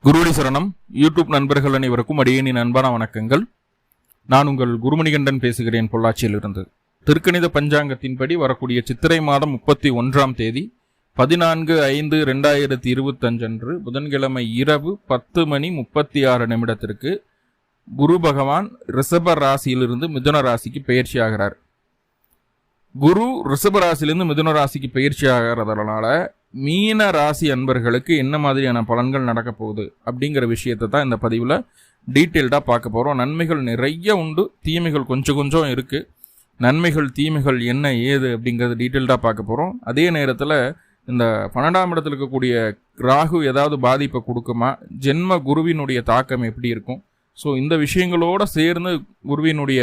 குருவடி சரணம். யூடியூப் நண்பர்கள் அனைவருக்கும் அடியேனின் அன்பான வணக்கங்கள். நான் உங்கள் குருமணிகண்டன் பேசுகிறேன், பொள்ளாச்சியிலிருந்து. திருக்கணித பஞ்சாங்கத்தின்படி வரக்கூடிய சித்திரை மாதம் 31ஆம் தேதி 14/5/2025 அன்று புதன்கிழமை இரவு 10:36 குரு பகவான் ரிஷப ராசியிலிருந்து மிதுன ராசிக்கு பயிற்சி ஆகிறார். குரு ரிஷப ராசியிலிருந்து மிதுன ராசிக்கு பயிற்சி ஆகிறதுனால மீன ராசி அன்பர்களுக்கு என்ன மாதிரியான பலன்கள் நடக்க போகுது அப்படிங்கிற விஷயத்தை தான் இந்த பதிவில் டீட்டெயில்டாக பார்க்க போகிறோம். நன்மைகள் நிறைய உண்டு, தீமைகள் கொஞ்சம் கொஞ்சம் இருக்குது. நன்மைகள் தீமைகள் என்ன ஏது அப்படிங்கிறது டீட்டெயில்டாக பார்க்க போகிறோம். அதே நேரத்தில் இந்த 12ஆம் இடத்துல இருக்கக்கூடிய ராகு ஏதாவது பாதிப்பை கொடுக்குமா, ஜென்ம குருவினுடைய தாக்கம் எப்படி இருக்கும், ஸோ இந்த விஷயங்களோடு சேர்ந்து குருவினுடைய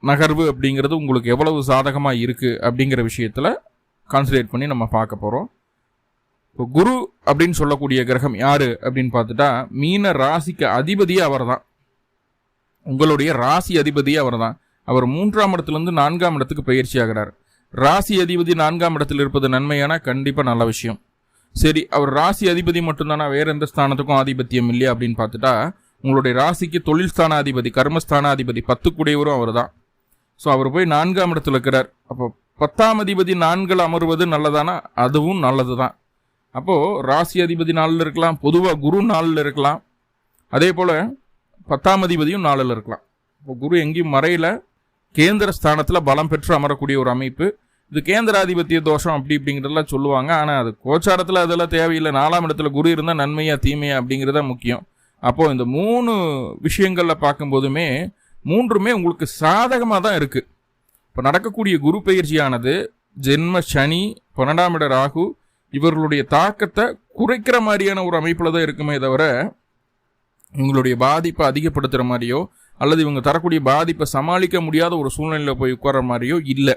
நகர்வு அப்படிங்கிறது உங்களுக்கு எவ்வளவு சாதகமாக இருக்குது அப்படிங்கிற விஷயத்தில் கான்சன்ட்ரேட் பண்ணி நம்ம பார்க்க போகிறோம். இப்போ குரு அப்படின்னு சொல்லக்கூடிய கிரகம் யார் அப்படின்னு பார்த்துட்டா, மீன ராசிக்கு அதிபதியே அவர் தான். உங்களுடைய ராசி அதிபதியே அவர் தான். அவர் 3ஆம் இடத்துலேருந்து 4ஆம் இடத்துக்கு பயிற்சி ஆகிறார். ராசி அதிபதி 4ஆம் இடத்தில் இருப்பது நன்மையான கண்டிப்பாக நல்ல விஷயம். சரி, அவர் ராசி அதிபதி மட்டும்தானா, வேற எந்த ஸ்தானத்துக்கும் ஆதிபத்தியம் இல்லையா அப்படின்னு பார்த்துட்டா, உங்களுடைய ராசிக்கு தொழில் ஸ்தானாதிபதி, கர்மஸ்தானாதிபதி 10 கூடியவரும் அவர் தான். ஸோ அவர் போய் 4ஆம் இடத்துல இருக்கிறார். அப்போ 10ஆம் அதிபதி 4ல் அமர்வது நல்லதானா, அதுவும் நல்லது தான். அப்போது ராசி அதிபதி 4ல் இருக்கலாம், பொதுவாக குரு 4ல் இருக்கலாம், அதே போல் 10ஆம் அதிபதியும் 4ல் இருக்கலாம். இப்போ குரு எங்கேயும் மறையில் கேந்திர ஸ்தானத்தில் பலம் பெற்று அமரக்கூடிய ஒரு அமைப்பு. இது கேந்திராதிபத்திய தோஷம் அப்படி இப்படிங்கிறதெல்லாம் சொல்லுவாங்க. ஆனால் அது கோச்சாரத்தில் அதெல்லாம் தேவையில்லை. 4ஆம் இடத்துல குரு இருந்தால் நன்மையா தீமையா அப்படிங்கிறத முக்கியம். அப்போது இந்த 3 விஷயங்களில் பார்க்கும்போதுமே 3மே உங்களுக்கு சாதகமாக தான் இருக்குது. இப்போ நடக்கக்கூடிய குரு பயிற்சியானது ஜென்ம சனி, 12ஆம் இட ராகு இவர்களுடைய தாக்கத்தை குறைக்கிற மாதிரியான ஒரு அமைப்பில் தான் இருக்குமே தவிர இவங்களுடைய பாதிப்பை அதிகப்படுத்துகிற மாதிரியோ அல்லது இவங்க தரக்கூடிய பாதிப்பை சமாளிக்க முடியாத ஒரு சூழ்நிலையில் போய் உட்கார மாதிரியோ இல்லை.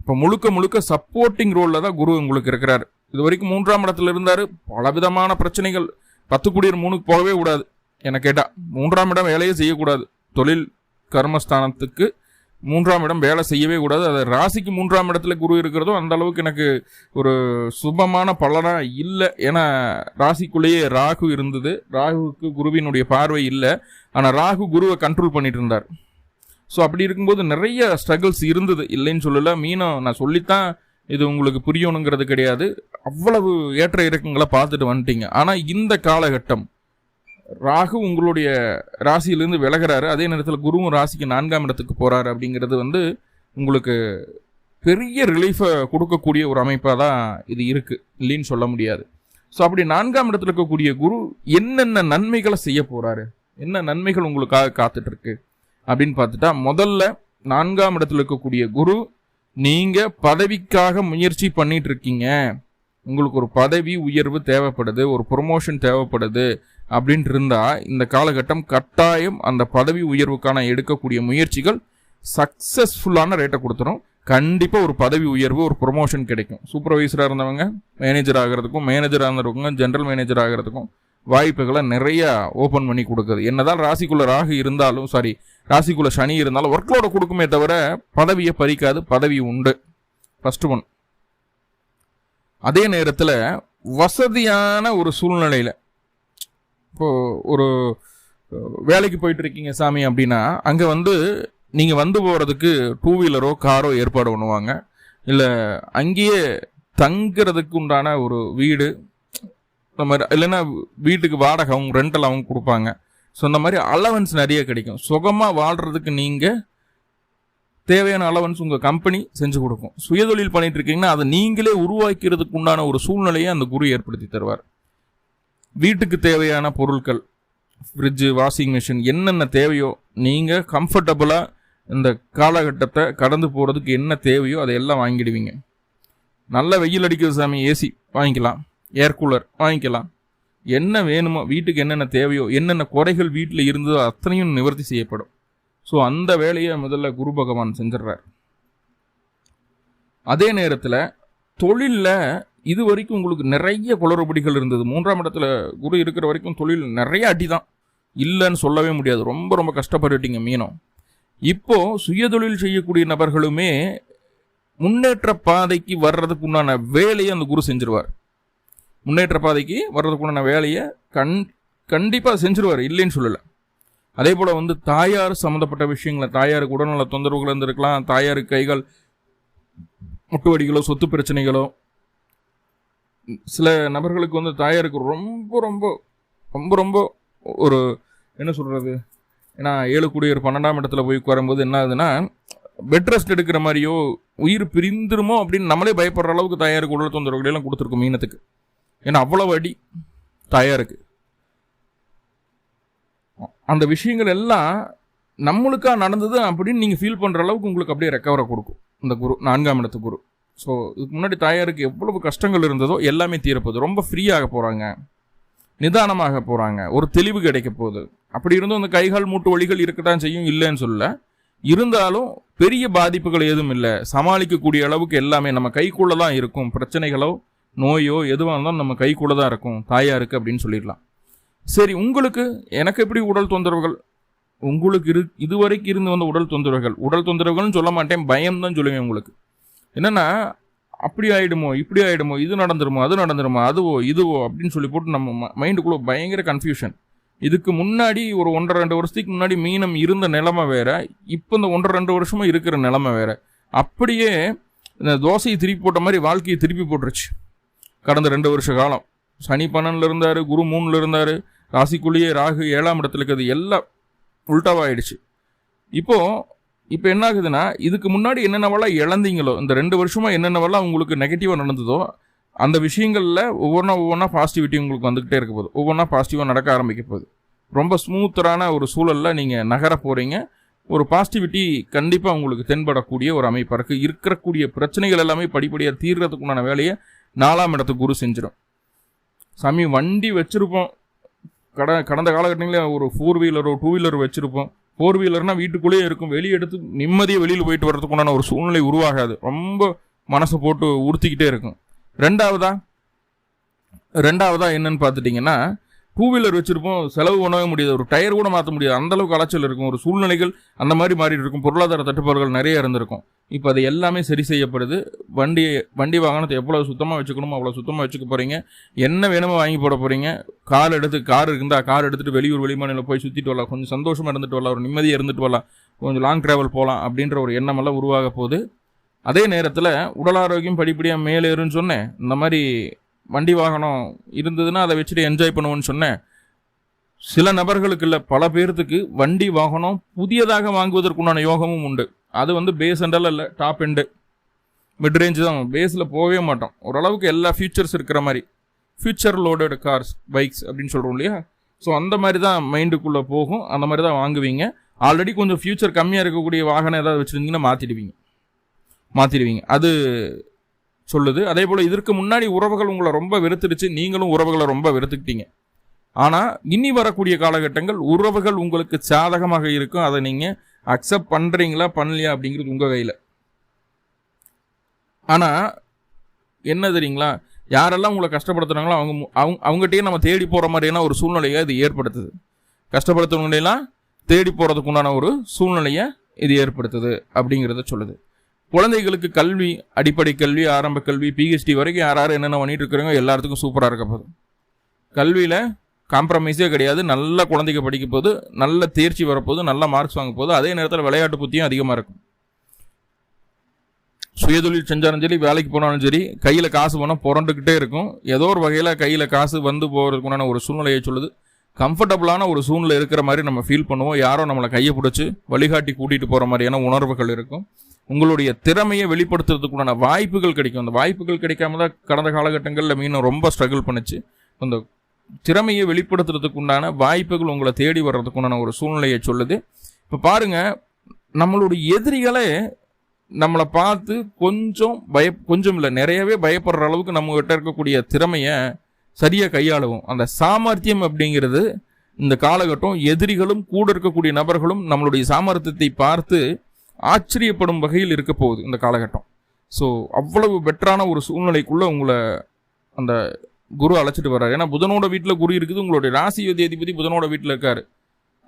இப்போ முழுக்க முழுக்க சப்போர்ட்டிங் ரோலில் தான் குரு உங்களுக்கு இருக்கிறார். இது வரைக்கும் 3ஆம் இடத்துல இருந்தார். பலவிதமான பிரச்சனைகள், 10 கூடியர் 3க்கு போகவே கூடாது. என்னை கேட்டால் 3ஆம் இடம் வேலையே செய்யக்கூடாது. தொழில் கர்மஸ்தானத்துக்கு 3ஆம் இடம் வேலை செய்யவே கூடாது. அது ராசிக்கு 3ஆம் இடத்துல குரு இருக்கிறதோ அந்த அளவுக்கு எனக்கு ஒரு சுபமான பலனாக இல்லை. ஏன்னா ராசிக்குள்ளேயே ராகு இருந்தது. ராகுவுக்கு குருவினுடைய பார்வை இல்லை. ஆனால் ராகு குருவை கண்ட்ரோல் பண்ணிட்டு இருந்தார். ஸோ அப்படி இருக்கும்போது நிறைய ஸ்ட்ரகிள்ஸ் இருந்தது, இல்லைன்னு சொல்லலை. மீனம் நான் சொல்லித்தான் இது உங்களுக்கு புரியணுங்கிறது கிடையாது. அவ்வளவு ஏற்ற இறக்கங்களை பார்த்துட்டு வந்துட்டீங்க. ஆனால் இந்த காலகட்டம் ராகு உங்களுடைய ராசியிலேருந்து விலகிறாரு, அதே நேரத்தில் குருவும் ராசிக்கு 4ஆம் இடத்துக்கு போகிறாரு. அப்படிங்கிறது உங்களுக்கு பெரிய ரிலீஃபை கொடுக்கக்கூடிய ஒரு அமைப்பாக தான் இது இருக்குது, இல்லைன்னு சொல்ல முடியாது. ஸோ அப்படி 4ஆம் இடத்துல இருக்கக்கூடிய குரு என்னென்ன நன்மைகளை செய்ய போகிறாரு, என்ன நன்மைகள் உங்களுக்காக காத்துட்ருக்கு அப்படின்னு பார்த்துட்டா, முதல்ல 4ஆம் இடத்துல இருக்கக்கூடிய குரு, நீங்கள் பதவிக்காக முயற்சி பண்ணிட்டு இருக்கீங்க, உங்களுக்கு ஒரு பதவி உயர்வு தேவைப்படுது, ஒரு ப்ரொமோஷன் தேவைப்படுது அப்படின்ட்டு இருந்தால் இந்த காலகட்டம் கட்டாயம் அந்த பதவி உயர்வுக்கான எடுக்கக்கூடிய முயற்சிகள் சக்ஸஸ்ஃபுல்லான ரேட்டை கொடுத்துரும். கண்டிப்பாக ஒரு பதவி உயர்வு, ஒரு ப்ரொமோஷன் கிடைக்கும். சூப்பர்வைசராக இருந்தவங்க மேனேஜர் ஆகிறதுக்கும், மேனேஜராக இருந்தவங்க ஜென்ரல் மேனேஜர் ஆகிறதுக்கும் வாய்ப்புகளை நிறையா ஓப்பன் பண்ணி கொடுக்குது. என்னதான் ராசிக்குள்ள ராகு இருந்தாலும், ராசிக்குள்ள சனி இருந்தாலும் ஒர்க்லோட கொடுக்குமே தவிர பதவியை பறிக்காது. பதவி உண்டு, ஃபர்ஸ்ட் ஒன். அதே நேரத்தில் வசதியான ஒரு சூழ்நிலையில், இப்போது ஒரு வேலைக்கு போயிட்டு இருக்கீங்க சாமி அப்படின்னா, அங்கே நீங்கள் போகிறதுக்கு 2 வீலரோ காரோ ஏற்பாடு பண்ணுவாங்க. இல்லை அங்கேயே தங்குறதுக்கு உண்டான ஒரு வீடு, இந்த மாதிரி, இல்லைன்னா வீட்டுக்கு வாடகை அவங்க ரெண்டல் அவங்க கொடுப்பாங்க. ஸோ இந்த மாதிரி அலவன்ஸ் நிறைய கிடைக்கும். சுகமாக வாழ்கிறதுக்கு நீங்கள் தேவையான அலவன்ஸ் உங்கள் கம்பெனி செஞ்சு கொடுக்கும். சுயதொழில் பண்ணிட்டு இருக்கீங்கன்னா அதை நீங்களே உருவாக்கிறதுக்கு உண்டான ஒரு சூழ்நிலையை அந்த குரு ஏற்படுத்தி தருவார். வீட்டுக்கு தேவையான பொருட்கள், ஃப்ரிட்ஜு, வாஷிங் மிஷின், என்னென்ன தேவையோ நீங்கள் கம்ஃபர்டபுளாக இந்த காலகட்டத்தை கடந்து போகிறதுக்கு என்ன தேவையோ அதையெல்லாம் வாங்கிடுவீங்க. நல்ல வெயில் அடிக்கிறது சாமி, ஏசி வாங்கிக்கலாம், ஏர் கூலர் வாங்கிக்கலாம். என்ன வேணுமோ, வீட்டுக்கு என்னென்ன தேவையோ, என்னென்ன குறைகள் வீட்டில் இருந்ததோ அத்தனையும் நிவர்த்தி செய்யப்படும். ஸோ அந்த வேலையை முதல்ல குரு பகவான் செஞ்சிடறார். அதே நேரத்தில் தொழிலில் இது வரைக்கும் உங்களுக்கு நிறைய குளறுபடிகள் இருந்தது. 3ஆம் இடத்துல குரு இருக்கிற வரைக்கும் தொழில் நிறைய அடி தான், இல்லைன்னு சொல்லவே முடியாது. ரொம்ப ரொம்ப கஷ்டப்பட்டுட்டீங்க மீனம். இப்போது சுயதொழில் செய்யக்கூடிய நபர்களுமே முன்னேற்ற பாதைக்கு வர்றதுக்கு உண்டான வேலையை அந்த குரு செஞ்சிருவார். முன்னேற்ற பாதைக்கு வர்றதுக்குண்டான வேலையை கண்டிப்பாக செஞ்சுருவார், இல்லைன்னு சொல்லலை. அதே போல் வந்து தாயார் சம்மந்தப்பட்ட விஷயங்களை, தாயாருக்கு உடல்நல தொந்தரவுகள் இருந்திருக்கலாம், தாயாருக்கு கைகள் முட்டு வலிகளோ சொத்து பிரச்சனைகளோ, சில நபர்களுக்கு வந்து தாயாருக்கு ரொம்ப ரொம்ப ரொம்ப ரொம்ப ஒரு என்ன சொல்கிறது, ஏன்னா 7 கூடியர் 12ஆம் இடத்துல போய் உட்காரும்போது என்ன ஆகுதுன்னா, பெட் ரெஸ்ட் எடுக்கிற மாதிரியோ உயிர் பிரிந்துருமோ அப்படின்னு நம்மளே பயப்படுற அளவுக்கு தாயாருக்கு உடல் தொந்தரவுகளெல்லாம் கொடுத்துருக்கும் மீனத்துக்கு. ஏன்னா அவ்வளவு அடி தாயாருக்கு. அந்த விஷயங்கள் எல்லாம் நம்மளுக்கா நடந்தது அப்படின்னு நீங்கள் ஃபீல் பண்ணுற அளவுக்கு உங்களுக்கு அப்படியே ரெக்கவரை கொடுக்கும் இந்த குரு, 4ஆம் இடத்து குரு. ஸோ இதுக்கு முன்னாடி தாயாருக்கு எவ்வளவு கஷ்டங்கள் இருந்ததோ எல்லாமே தீரப்போகுது. ரொம்ப ஃப்ரீயாக போகிறாங்க, நிதானமாக போகிறாங்க, ஒரு தெளிவு கிடைக்க போகுது. அப்படி இருந்தும் அந்த கைகால் மூட்டு வலிகள் இருக்கத்தான் செய்யும், இல்லைன்னு சொல்ல. இருந்தாலும் பெரிய பாதிப்புகள் எதுவும் இல்லை, சமாளிக்கக்கூடிய அளவுக்கு எல்லாமே நம்ம கைக்குள்ளே தான் இருக்கும். பிரச்சனைகளோ நோயோ எதுவாக இருந்தாலும் நம்ம கைக்குள்ளே தான் இருக்கும் தாயாருக்கு அப்படின்னு சொல்லிடலாம். சரி, உங்களுக்கு எனக்கு எப்படி உடல் தொந்தரவுகள், உங்களுக்கு இதுவரைக்கும் இருந்து வந்த உடல் தொந்தரவுகள்னு சொல்ல மாட்டேன், பயம் தான் சொல்லுவேன். உங்களுக்கு என்னென்னா, அப்படி ஆகிடுமோ இப்படி ஆகிடுமோ, இது நடந்துருமோ அது நடந்துருமோ, அதுவோ இதுவோ அப்படின்னு சொல்லி போட்டு நம்ம மைண்டுக்குள்ளே பயங்கர கன்ஃபியூஷன். இதுக்கு முன்னாடி ஒரு 1.5-2 வருஷத்துக்கு முன்னாடி மீனம் இருந்த நிலைமை வேற, இப்போ இந்த 1.5-2 வருஷமாக இருக்கிற நிலைமை வேற. அப்படியே இந்த தோசையை திருப்பி போட்ட மாதிரி வாழ்க்கையை திருப்பி போட்டுருச்சு. கடந்த 2 வருஷ காலம் சனி 12ல் இருந்தார், குரு 3ல் இருந்தார், ராசிக்குள்ளேயே ராகு 7ஆம் இடத்துல இருக்கிறது, எல்லாம் உல்டாவாகிடுச்சு. இப்போ என்ன ஆகுதுன்னா, இதுக்கு முன்னாடி என்னென்னவெல்லாம் இழந்தீங்களோ, இந்த 2 வருஷமாக என்னென்னவெல்லாம் உங்களுக்கு நெகட்டிவாக நடந்ததோ அந்த விஷயங்களில் ஒவ்வொன்றா பாசிட்டிவிட்டி உங்களுக்கு வந்துக்கிட்டே இருக்க போகுது, ஒவ்வொன்றா பாசிட்டிவாக நடக்க ஆரம்பிக்க போகுது. ரொம்ப ஸ்மூத்தரான ஒரு சூழலில் நீங்கள் நகர போகிறீங்க. ஒரு பாசிட்டிவிட்டி கண்டிப்பாக உங்களுக்கு தென்படக்கூடிய ஒரு அமைப்பாக இருக்குது. இருக்கக்கூடிய பிரச்சனைகள் எல்லாமே படிப்படியாக தீர்றதுக்குண்டான வேலையை 4ஆம் இடத்துக்கு குரு செஞ்சிடும். சாமி, வண்டி வச்சுருப்போம், கடந்த காலகட்டங்களில் ஒரு 4 வீலரோ 2 வீலர் வச்சுருப்போம். 4 வீலர்னால் வீட்டுக்குள்ளேயே இருக்கும், வெளியே எடுத்து நிம்மதியாக வெளியில் போயிட்டு வர்றதுக்குண்டான ஒரு சூழ்நிலை உருவாகாது, ரொம்ப மனசை போட்டு உறுத்திக்கிட்டே இருக்கும். ரெண்டாவதா என்னன்னு பார்த்துட்டிங்கன்னா, 2 வீலர் வச்சுருப்போம், செலவு பண்ணவே முடியாது, ஒரு டயர் கூட மாற்ற முடியாது, அந்தளவுக்கு அலைச்சல் இருக்கும், ஒரு சூழ்நிலைகள் அந்த மாதிரி மாறி இருக்கும், பொருளாதார தட்டுப்பாடுகள் நிறைய இருந்திருக்கும். இப்போ அது எல்லாமே சரி செய்யப்படுது. வண்டி வாகனத்தை எவ்வளோ சுத்தமாக வச்சுக்கணுமோ அவ்வளோ சுத்தமாக வச்சுக்க போகிறீங்க. என்ன வேணுமோ வாங்கி போட போகிறீங்க. கார் இருந்தால் கார் எடுத்துகிட்டு வெளியூர் வெளிமாநிலம் போய் சுற்றிட்டு வரலாம், கொஞ்சம் சந்தோஷமாக இருந்துட்டு வரலாம், ஒரு நிம்மதியாக இருந்துட்டு வரலாம், கொஞ்சம் லாங் ட்ராவல் போகலாம் அப்படின்ற ஒரு எண்ணமெல்லாம் உருவாக போகுது. அதே நேரத்தில் உடல் ஆரோக்கியம் படிப்படியாக மேலேறுன்னு சொன்னேன். இந்த மாதிரி வண்டி வாகனம் இருந்ததுன்னா அதை வச்சுட்டு என்ஜாய் பண்ணுவோன்னு சொன்னேன். சில நபர்களுக்கு இல்லை, பல பேர்த்துக்கு வண்டி வாகனம் புதியதாக வாங்குவதற்குண்டான யோகமும் உண்டு. அது வந்து பேஸ் எண்டெல்லாம் இல்லை, டாப் எண்டு மிட் ரேஞ்சு தான். பேஸில் போகவே மாட்டோம். ஓரளவுக்கு எல்லா ஃபியூச்சர்ஸ் இருக்கிற மாதிரி, ஃபியூச்சர் லோடட் கார்ஸ், பைக்ஸ் அப்படின்னு சொல்கிறோம் இல்லையா. ஸோ அந்த மாதிரி தான் மைண்டுக்குள்ளே போகும், அந்த மாதிரி தான் வாங்குவீங்க. ஆல்ரெடி கொஞ்சம் ஃபியூச்சர் கம்மியாக இருக்கக்கூடிய வாகனம் ஏதாவது வச்சுருந்தீங்கன்னா மாற்றிடுவீங்க அது சொல்லுது. அதே போல் இதற்கு முன்னாடி உறவுகள் உங்களை ரொம்ப வெறுத்துடுச்சு, நீங்களும் உறவுகளை ரொம்ப வெறுத்துக்கிட்டீங்க. ஆனால் இனி வரக்கூடிய காலகட்டங்கள் உறவுகள் உங்களுக்கு சாதகமாக இருக்கும். அதை நீங்கள் அக்செப்ட் பண்ணுறீங்களா பண்ணலையா அப்படிங்கிறது உங்கள் கையில். ஆனால் என்ன தெரியுங்களா, யாரெல்லாம் உங்களை கஷ்டப்படுத்துகிறாங்களோ அவங்ககிட்டயே நம்ம தேடி போகிற மாதிரியான ஒரு சூழ்நிலையை இது ஏற்படுத்துது. கஷ்டப்படுத்துறவங்களையெல்லாம் தேடி போகிறதுக்கு உண்டான ஒரு சூழ்நிலையை இது ஏற்படுத்துது அப்படிங்கிறத சொல்லுது. குழந்தைகளுக்கு கல்வி, அடிப்படை கல்வி, ஆரம்ப கல்வி, PhD வரைக்கும் யார் என்னென்ன பண்ணிட்டு இருக்கிறாங்க எல்லாத்துக்கும் சூப்பராக இருக்க போகுது. கல்வியில் காம்ப்ரமைஸே கிடையாது. நல்ல குழந்தைங்க படிக்க போது, நல்ல தேர்ச்சி வரப்போது, நல்ல மார்க்ஸ் வாங்க போது. அதே நேரத்தில் விளையாட்டு புத்தியும் அதிகமாக இருக்கும். சுயதொழில் செஞ்சாலும் சரி, வேலைக்கு போனாலும் சரி, கையில் காசு போனால் புரண்டுக்கிட்டே இருக்கும். ஏதோ ஒரு வகையில் கையில் காசு வந்து போகிறதுக்குண்டான ஒரு சூழ்நிலையை சொல்லுது. கம்ஃபர்டபுளான ஒரு சூழ்நிலை இருக்கிற மாதிரி நம்ம ஃபீல் பண்ணுவோம். யாரோ நம்மளை கையை பிடிச்சி வழிகாட்டி கூட்டிகிட்டு போகிற மாதிரியான உணர்வுகள் இருக்கும். உங்களுடைய திறமையை வெளிப்படுத்துறதுக்குண்டான வாய்ப்புகள் கிடைக்கும். அந்த வாய்ப்புகள் கிடைக்காம தான் கடந்த காலகட்டங்களில் மீனும் ரொம்ப ஸ்ட்ரகிள் பண்ணிச்சு. அந்த திறமையை வெளிப்படுத்துறதுக்கு உண்டான வாய்ப்புகள் உங்களை தேடி வர்றதுக்கு உண்டான ஒரு சூழ்நிலையை சொல்லுது. இப்போ பாருங்கள், நம்மளுடைய எதிரிகளே நம்மளை பார்த்து கொஞ்சம் இல்லை நிறையவே பயப்படுற அளவுக்கு நம்மகிட்ட இருக்கக்கூடிய திறமையை சரியாக கையாளுவோம். அந்த சாமர்த்தியம் அப்படிங்கிறது இந்த காலகட்டம் எதிரிகளும் கூட இருக்கக்கூடிய நபர்களும் நம்மளுடைய சாமர்த்தியத்தை பார்த்து ஆச்சரியப்படும் வகையில் இருக்க போகுது இந்த காலகட்டம். ஸோ அவ்வளவு பெட்டரான ஒரு சூழ்நிலைக்குள்ளே உங்களை அந்த குரு அழைச்சிட்டு வர்றாரு. ஏன்னா புதனோட வீட்டில் குரு இருக்குது, உங்களுடைய ராசி அதிபதி புதனோட வீட்டில் இருக்காரு,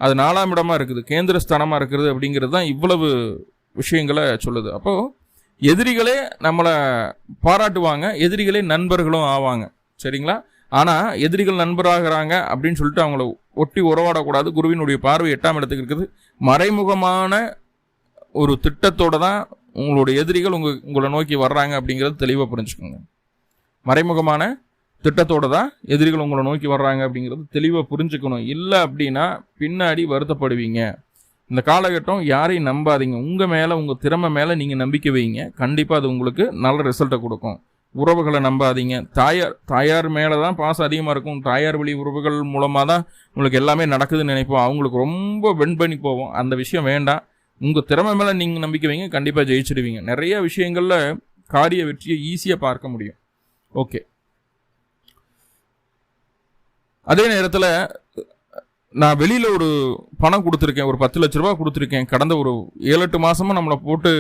அது 4ஆம் இடமா இருக்குது, கேந்திரஸ்தானமாக இருக்கிறது. அப்படிங்கிறது தான் இவ்வளவு விஷயங்களை சொல்லுது. அப்போது எதிரிகளே நம்மளை பாராட்டுவாங்க, எதிரிகளே நண்பர்களும் ஆவாங்க. சரிங்களா? ஆனால் எதிரிகள் நண்பராகிறாங்க அப்படின்னு சொல்லிட்டு அவங்கள ஒட்டி உறவாடக்கூடாது. குருவினுடைய பார்வை 8ஆம் இடத்துக்கு இருக்குது. மறைமுகமான ஒரு திட்டத்தோடு தான் உங்களுடைய எதிரிகள் உங்களை நோக்கி வர்றாங்க அப்படிங்கிறது தெளிவாக புரிஞ்சுக்கோங்க. மறைமுகமான திட்டத்தோடு தான் எதிரிகள் உங்களை நோக்கி வர்றாங்க அப்படிங்கிறது தெளிவாக புரிஞ்சுக்கணும். இல்லை அப்படின்னா பின்னாடி வருத்தப்படுவீங்க. இந்த காலகட்டம் யாரையும் நம்பாதீங்க. உங்கள் மேலே, உங்கள் திறமை மேலே நீங்கள் நம்பிக்கை வைங்க. கண்டிப்பாக அது உங்களுக்கு நல்ல ரிசல்ட்டை கொடுக்கும். உறவுகளை நம்பாதீங்க. தாயார் மேலே தான் பாசம் அதிகமாக இருக்கும். தாயார் வழி உறவுகள் மூலமாக தான் உங்களுக்கு எல்லாமே நடக்குதுன்னு நினைப்போம். அவங்களுக்கு ரொம்ப வென் பண்ணி போவோம். அந்த விஷயம் வேண்டாம். உங்கள் திறமை மேலே நீங்கள் நம்பிக்கை வைங்க. கண்டிப்பாக ஜெயிச்சிடுவீங்க. நிறைய விஷயங்களில் காரிய வெற்றியை ஈஸியாக பார்க்க முடியும். ஓகே, அதே நேரத்தில் நான் வெளியில் ஒரு பணம் கொடுத்துருக்கேன், ஒரு 10 லட்ச ரூபா கொடுத்துருக்கேன். கடந்த ஒரு 7-8 மாதமாக நம்மளை போட்டு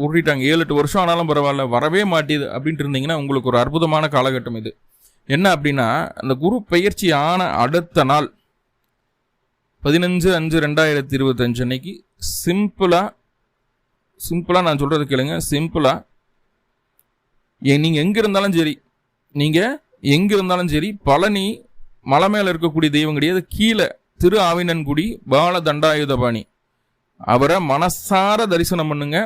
உருட்டிட்டாங்க. 7-8 வருஷம் ஆனாலும் பரவாயில்ல, வரவே மாட்டேது அப்படின்ட்டு இருந்தீங்கன்னா உங்களுக்கு ஒரு அற்புதமான காலகட்டம் இது. என்ன அப்படின்னா, அந்த குரு பெயர்ச்சி ஆன அடுத்த நாள் 15/5/2025 அன்னைக்கு சிம்பிளாக நான் சொல்கிறது கேளுங்க. சிம்பிளாக நீங்கள் எங்கே இருந்தாலும் சரி, பழனி மலை மேலே இருக்கக்கூடிய தெய்வம் கிடையாது, கீழே திரு ஆவினன்குடி பால தண்டாயுதபாணி அவரை மனசார தரிசனம் பண்ணுங்க.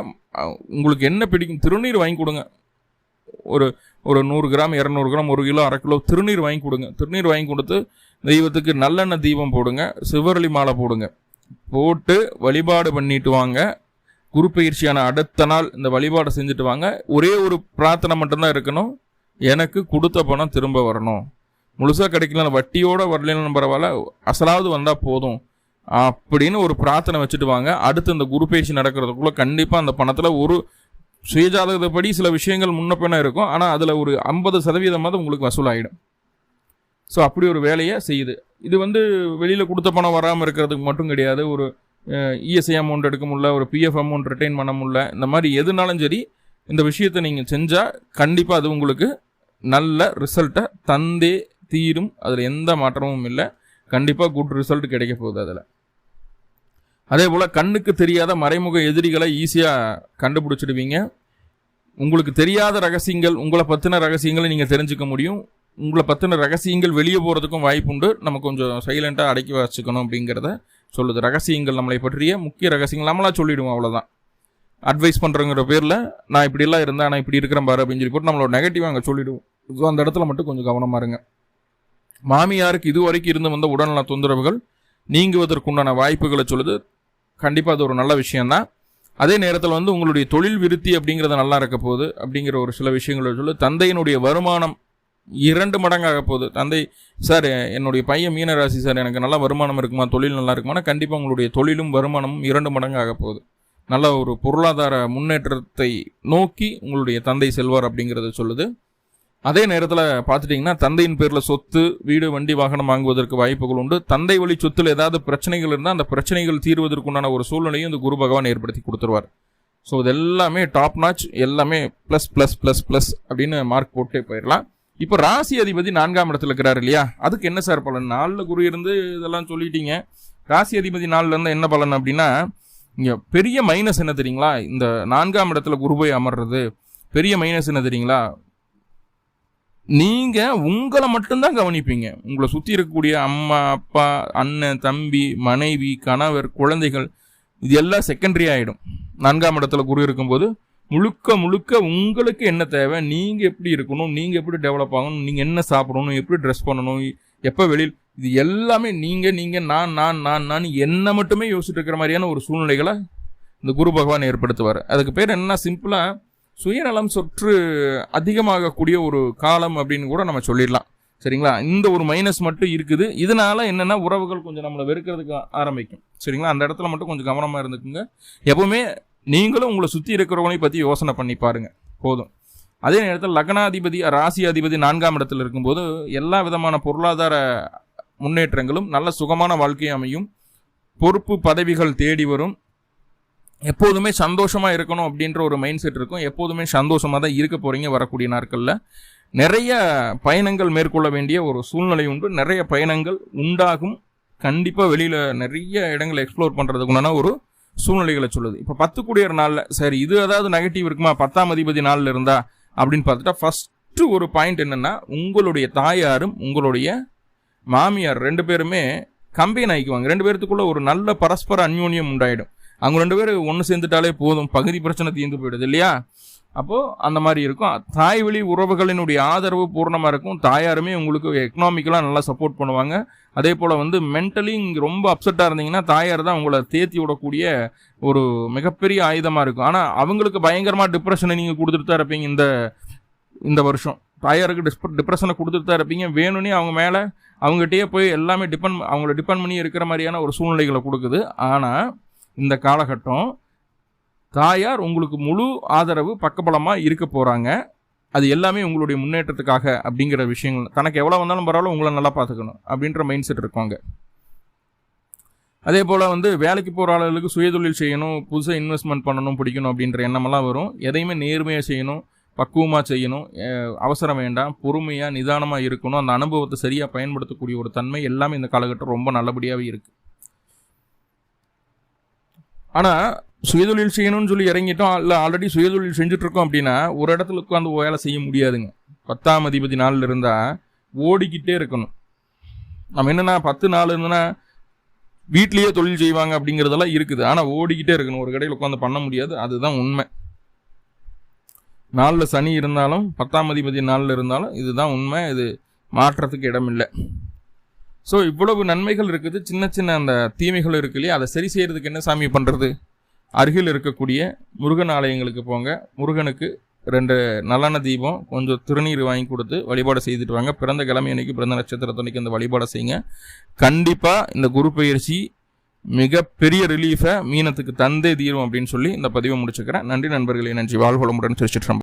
உங்களுக்கு என்ன பிடிக்கும், திருநீர் வாங்கி கொடுங்க. ஒரு 100 கிராம் 200 கிராம் 1 கிலோ 1/2 கிலோ திருநீர் வாங்கி கொடுங்க. திருநீர் வாங்கி கொடுத்து தெய்வத்துக்கு நல்லெண்ணெய் தீபம் போடுங்க, சிவரளி மாலை போடுங்க. போட்டு வழிபாடு பண்ணிட்டு வாங்க. குரு பயிற்சியான அடுத்த நாள் இந்த வழிபாடை செஞ்சுட்டு வாங்க. ஒரே ஒரு பிரார்த்தனை மட்டும்தான் இருக்கணும், எனக்கு கொடுத்த பணம் திரும்ப வரணும். முழுசாக கிடைக்கல, வட்டியோடு வரலன்னு பரவாயில்ல, அசலாவது வந்தால் போதும் அப்படின்னு ஒரு பிரார்த்தனை வச்சுட்டு வாங்க. அடுத்து இந்த குரு பயிற்சி நடக்கிறதுக்குள்ளே கண்டிப்பாக அந்த பணத்தில் ஒரு சுயஜாதகப்படி சில விஷயங்கள் முன்ன பின்ன இருக்கும், ஆனால் அதில் ஒரு 50% உங்களுக்கு வசூலாகிடும். ஸோ அப்படி ஒரு வேலையை செய்யுது. இது வெளியில் கொடுத்த பணம் வராமல் இருக்கிறதுக்கு மட்டும் கிடையாது. ஒரு இஎஸ்ஐ அமௌண்ட் எடுக்க முடியல, ஒரு பிஎஃப் அமௌண்ட் ரிட்டைன் பண்ண முடியல, இந்த மாதிரி எதுனாலும் சரி இந்த விஷயத்தை நீங்கள் செஞ்சால் கண்டிப்பாக அது உங்களுக்கு நல்ல ரிசல்ட்டை தந்தே தீரும். அதில் எந்த மாற்றமும் இல்லை. கண்டிப்பாக குட் ரிசல்ட் கிடைக்க போகுது. அதில் அதே போல் கண்ணுக்கு தெரியாத மறைமுக எதிரிகளை ஈஸியாக கண்டுபிடிச்சிடுவீங்க. உங்களுக்கு தெரியாத ரகசியங்கள், உங்களை பற்றின ரகசியங்களை நீங்கள் தெரிஞ்சுக்க முடியும். உங்களை பற்றின ரகசியங்கள் வெளியே போகிறதுக்கும் வாய்ப்புண்டு. நம்ம கொஞ்சம் சைலண்ட்டாக அடக்கி வச்சுக்கணும் அப்படிங்கிறத சொல்லுது. ரகசியங்கள், நம்மளை பற்றிய முக்கிய ரகசியங்கள் நம்மளா சொல்லிவிடுவோம், அவ்வளோதான். அட்வைஸ் பண்ணுறங்கிற பேரில் நான் இப்படிலாம் இருந்தேன், நான் இப்படி இருக்கிறேன் பாரு அப்படின்னு சொல்லி போட்டு நம்மளோட நெகட்டிவாக அங்கே சொல்லிவிடுவோம். ஸோ அந்த இடத்துல மட்டும் கொஞ்சம் கவனமாக இருங்க. மாமியாருக்கு இது வரைக்கும் இருந்து வந்த உடல்நல தொந்தரவுகள் நீங்குவதற்குண்டான வாய்ப்புகளை சொல்லுது. கண்டிப்பாக அது ஒரு நல்ல விஷயந்தான். அதே நேரத்தில் உங்களுடைய தொழில் விருத்தி அப்படிங்கிறது நல்லா இருக்க போகுது அப்படிங்கிற ஒரு சில விஷயங்களை சொல்லு. தந்தையினுடைய வருமானம் 2 மடங்காக போகுது. தந்தை, சார் என்னுடைய பையன் மீனராசி சார், எனக்கு நல்ல வருமானம் இருக்குமா, தொழில் நல்லா இருக்குமா? கண்டிப்பாக உங்களுடைய தொழிலும் வருமானமும் 2 மடங்காக போகுது. நல்ல ஒரு பொருளாதார முன்னேற்றத்தை நோக்கி உங்களுடைய தந்தை செல்வார் அப்படிங்கிறத சொல்லுது. அதே நேரத்தில் பார்த்துட்டிங்கன்னா தந்தையின் பேரில் சொத்து, வீடு, வண்டி, வாகனம் வாங்குவதற்கு வாய்ப்புகள் உண்டு. தந்தை வழி சொத்தில் ஏதாவது பிரச்சனைகள் இருந்தால் அந்த பிரச்சனைகள் தீர்வதற்குண்டான ஒரு சூழ்நிலையும் இந்த குரு பகவான் ஏற்படுத்தி கொடுத்துருவார். ஸோ இது எல்லாமே டாப் நாச், எல்லாமே ப்ளஸ் ப்ளஸ் ப்ளஸ் ப்ளஸ் அப்படின்னு மார்க் போட்டே போயிடலாம். இப்போ ராசி அதிபதி 4ஆம் இடத்துல இருக்கிறார் இல்லையா, அதுக்கு என்ன சார் பலன்? 4 குரு இருந்து இதெல்லாம் சொல்லிட்டீங்க. ராசி அதிபதி 4ல் இருந்தால் என்ன பலன் அப்படின்னா, இங்கே பெரிய மைனஸ் என்ன தெரியுங்களா? இந்த 4ஆம் இடத்துல குரு போய் அமர்றது பெரிய மைனஸ் என்ன தெரியுங்களா? நீங்கள் உங்களை மட்டும்தான் கவனிப்பீங்க. உங்களை சுற்றி இருக்கக்கூடிய அம்மா, அப்பா, அண்ணன், தம்பி, மனைவி, கணவர், குழந்தைகள் இது எல்லாம் செகண்டரி ஆகிடும். 4ஆம் இடத்துல குரு இருக்கும்போது முழுக்க உங்களுக்கு என்ன தேவை, நீங்கள் எப்படி இருக்கணும், நீங்கள் எப்படி டெவலப் ஆகணும், நீங்கள் என்ன சாப்பிடணும், எப்படி ட்ரெஸ் பண்ணணும், எப்போ வெளியில், இது எல்லாமே நீங்கள் நான் என்ன மட்டுமே யோசிச்சுட்டு இருக்கிற மாதிரியான ஒரு சூழ்நிலைகளை இந்த குரு பகவான் ஏற்படுத்துவார். அதுக்கு பேர் என்ன, சிம்பிளாக சுயநலம் சொற்று அதிகமாகக்கூடிய ஒரு காலம் அப்படின்னு கூட நம்ம சொல்லிடலாம். சரிங்களா? இந்த ஒரு மைனஸ் மட்டும் இருக்குது. இதனால என்னென்னா உறவுகள் கொஞ்சம் நம்மளை வெறுக்கிறதுக்கு ஆரம்பிக்கும். சரிங்களா? அந்த இடத்துல மட்டும் கொஞ்சம் கவனமாக இருந்துக்குங்க. எப்பவுமே நீங்களும் உங்களை சுற்றி இருக்கிறவங்களையும் பற்றி யோசனை பண்ணி பாருங்கள், போதும். அதே நேரத்தில் லக்னாதிபதி, ராசி அதிபதி 4ஆம் இடத்துல இருக்கும்போது எல்லா விதமான பொருளாதார முன்னேற்றங்களும், நல்ல சுகமான வாழ்க்கை அமையும், பொறுப்பு பதவிகள் தேடி வரும், எப்போதுமே சந்தோஷமாக இருக்கணும் அப்படின்ற ஒரு மைண்ட் செட் இருக்கும். எப்போதுமே சந்தோஷமாக தான் இருக்க போகிறீங்க. வரக்கூடிய நாட்களில் நிறைய பயணங்கள் மேற்கொள்ள வேண்டிய ஒரு சூழ்நிலை உண்டு. நிறைய பயணங்கள் உண்டாகும். கண்டிப்பாக வெளியில் நிறைய இடங்களை எக்ஸ்ப்ளோர் பண்ணுறதுக்குண்டான ஒரு சூழ்நிலைகளை சொல்லுது. இப்போ 10 கூடியர் நாளில் சரி இது ஏதாவது நெகட்டிவ் இருக்குமா 10ஆம் அதிபதி நாளில் இருந்தா அப்படின்னு பார்த்துட்டா, ஃபஸ்ட்டு ஃபஸ்ட்டு ஒரு பாயிண்ட் என்னென்னா, உங்களுடைய தாயாரும் உங்களுடைய மாமியார் 2 பேருமே கம்பைன் ஆகிக்குவாங்க. 2 பேர்த்துக்குள்ள ஒரு நல்ல பரஸ்பர அந்யோன்யம் உண்டாயிடும். அவங்க 2 பேரும் ஒன்று சேர்ந்துட்டாலே போதும், பகுதி பிரச்சனை தீர்ந்து போயிடுது இல்லையா? அப்போது அந்த மாதிரி இருக்கும். தாய் வழி உறவுகளினுடைய ஆதரவு பூர்ணமாக இருக்கும். தாயாருமே உங்களுக்கு எக்கனாமிக்கலாக நல்லா சப்போர்ட் பண்ணுவாங்க. அதே போல் மென்டலி ரொம்ப அப்செட்டாக இருந்தீங்கன்னா தாயார் தான் உங்களை தேத்தி விடக்கூடிய ஒரு மிகப்பெரிய ஆயுதமாக இருக்கும். ஆனால் அவங்களுக்கு பயங்கரமாக டிப்ரெஷனை நீங்கள் கொடுத்துட்டு தான் இருப்பீங்க. இந்த வருஷம் தாயாருக்கு டிப்ரெஷனை கொடுத்துட்டு தான் இருப்பீங்க. வேணும்னே அவங்க மேலே அவங்ககிட்டயே போய் எல்லாமே அவங்கள டிபெண்ட் பண்ணி இருக்கிற மாதிரியான ஒரு சூழ்நிலைகளை கொடுக்குது. ஆனால் இந்த காலகட்டம் தாயார் உங்களுக்கு முழு ஆதரவு பக்கபலமாக இருக்க போகிறாங்க. அது எல்லாமே உங்களுடைய முன்னேற்றத்துக்காக அப்படிங்கிற விஷயங்கள். தனக்கு எவ்வளோ வந்தாலும் பரவாயில்ல, உங்களை நல்லா பார்த்துக்கணும் அப்படின்ற மைண்ட் செட் இருக்காங்க. அதே போல் வேலைக்கு போகிற ஆளுகளுக்கு சுயதொழில் செய்யணும், புதுசாக இன்வெஸ்ட்மெண்ட் பண்ணணும், பிடிக்கணும் அப்படின்ற எண்ணமெல்லாம் வரும். எதையுமே நேர்மையாக செய்யணும், பக்குவமாக செய்யணும், அவசரம் வேண்டாம், பொறுமையாக நிதானமாக இருக்கணும். அந்த அனுபவத்தை சரியாக பயன்படுத்தக்கூடிய ஒரு தன்மை எல்லாமே இந்த காலகட்டம் ரொம்ப நல்லபடியாகவே இருக்குது. ஆனால் சுயதொழில் செய்யணும்னு சொல்லி இறங்கிட்டோம், இல்லை ஆல்ரெடி சுயதொழில் செஞ்சுட்ருக்கோம் அப்படின்னா ஒரு இடத்துல உட்காந்து வேலை செய்ய முடியாதுங்க. 10ஆம் அதிபதி நாளில் இருந்தால் ஓடிக்கிட்டே இருக்கணும். நம்ம என்னென்னா 10 நாள் இருந்ததுன்னா வீட்லேயே தொழில் செய்வாங்க அப்படிங்கிறதெல்லாம் இருக்குது. ஆனால் ஓடிக்கிட்டே இருக்கணும், ஒரு கடையில் உட்காந்து பண்ண முடியாது. அதுதான் உண்மை. நாளில் சனி இருந்தாலும் 10ஆம் அதிபதி நாளில் இருந்தாலும் இதுதான் உண்மை. இது மாற்றத்துக்கு இடமில்லை. ஸோ இவ்வளவு நன்மைகள் இருக்குது, சின்ன சின்ன அந்த தீமைகள் இருக்கு இல்லையா? அதை சரி செய்கிறதுக்கு என்ன சாமி பண்ணுறது? அருகில் இருக்கக்கூடிய முருகன் ஆலயங்களுக்கு போங்க. முருகனுக்கு 2 நல்லெண்ணெய் தீபம், கொஞ்சம் திருநீர் வாங்கி கொடுத்து வழிபாடு செய்துட்டு வாங்க. பிறந்த கிழமை அன்னைக்கு, பிறந்த நட்சத்திரத்தன்னைக்கு அந்த வழிபாடை செய்யுங்க. கண்டிப்பாக இந்த குரு பயிற்சி மிகப்பெரிய ரிலீஃபை மீனத்துக்கு தந்தே தீரும் அப்படின்னு சொல்லி இந்த பதிவை முடிச்சுக்கிறேன். நன்றி நண்பர்களே, நன்றி. வாழ்வளமுடன். திருச்சிற்றம்பலம்.